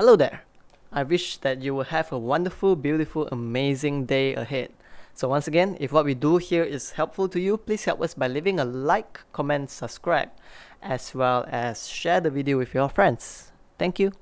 Hello there! I wish that you will have a wonderful, beautiful, amazing day ahead. So once again, if what we do here is helpful to you, please help us by leaving a like, comment, subscribe, as well as share the video with your friends. Thank you.